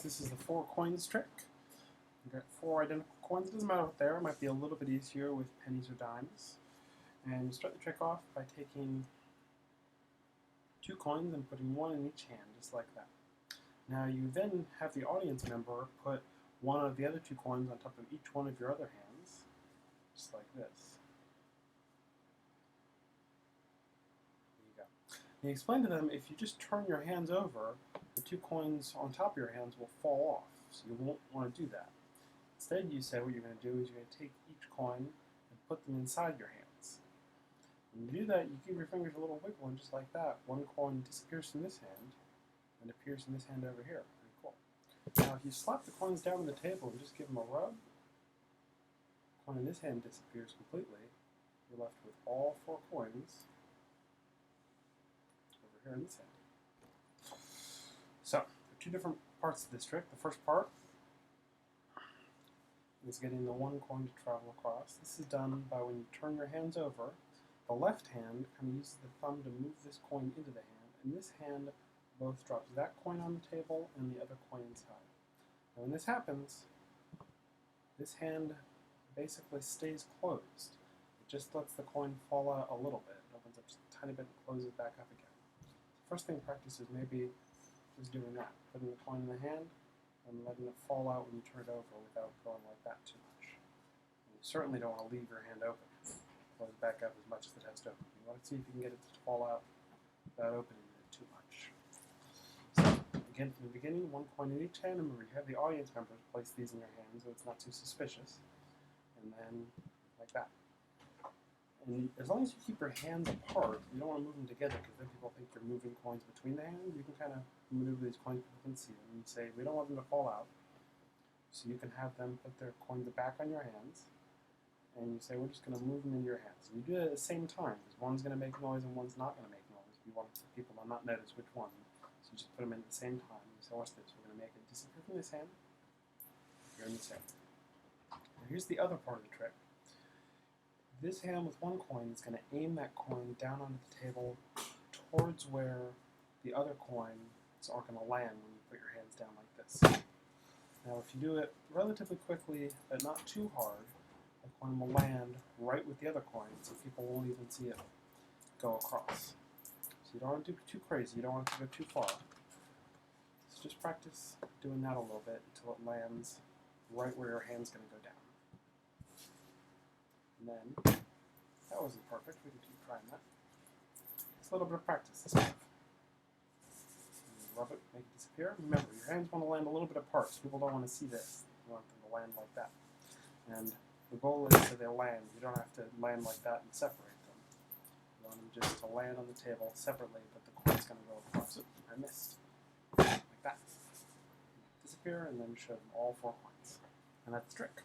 This is the 4 coins trick. You've got 4 identical coins. It doesn't matter what they are. It might be a little bit easier with pennies or dimes. And you start the trick off by taking 2 coins and putting 1 in each hand, just like that. Now you then have the audience member put 1 of the other 2 coins on top of each one of your other hands, just like this. There you go. And you explain to them, if you just turn your hands over, the 2 coins on top of your hands will fall off, so you won't want to do that. Instead, you say what you're going to do is you're going to take each coin and put them inside your hands. When you do that, you give your fingers a little wiggle, and just like that, 1 coin disappears from this hand and appears in this hand over here. Pretty cool. Now, if you slap the coins down on the table and just give them a rub, the coin in this hand disappears completely. You're left with all 4 coins over here in this hand. So, there are 2 different parts to this trick. The first part is getting the 1 coin to travel across. This is done by when you turn your hands over, the left hand kind of uses the thumb to move this coin into the hand, and this hand both drops that coin on the table and the other coin inside. Now when this happens, this hand basically stays closed. It just lets the coin fall out a little bit. It opens up just a tiny bit and closes back up again. The first thing to practice is maybe just doing that, putting the coin in the hand and letting it fall out when you turn it over without going like that too much. And you certainly don't want to leave your hand open. Close it back up as much as it has to open. You want to see if you can get it to fall out without opening it too much. So, again, from the beginning, 1 coin in each hand. Remember, you have the audience members place these in your hands so it's not too suspicious. And then, like that. And as long as you keep your hands apart, you don't want to move them together because then people think you're moving coins between the hands. You can kind of maneuver these coins, people can see them, and say, we don't want them to fall out. So you can have them put their coins back on your hands, and you say, we're just going to move them into your hands. And you do it at the same time, because one's going to make noise and one's not going to make noise. You want people to not notice which one. So you just put them in at the same time. You say, watch this, we're going to make it disappear from this hand, here in this hand. Now here's the other part of the trick. This hand with 1 coin is going to aim that coin down onto the table towards where the other coins are going to land when you put your hands down like this. Now if you do it relatively quickly, but not too hard, the coin will land right with the other coin, so people won't even see it go across. So you don't want to do too crazy, you don't want it to go too far. So just practice doing that a little bit until it lands right where your hand's going to go down. And then, that wasn't perfect, we can keep trying that. It's a little bit of practice, this stuff. Rub it, make it disappear. Remember, your hands want to land a little bit apart, so people don't want to see this. You want them to land like that. And the goal is that they land. You don't have to land like that and separate them. You want them just to land on the table separately, but the coin's going to go across it. I missed. Like that. Disappear, and then show them all 4 coins. And that's the trick.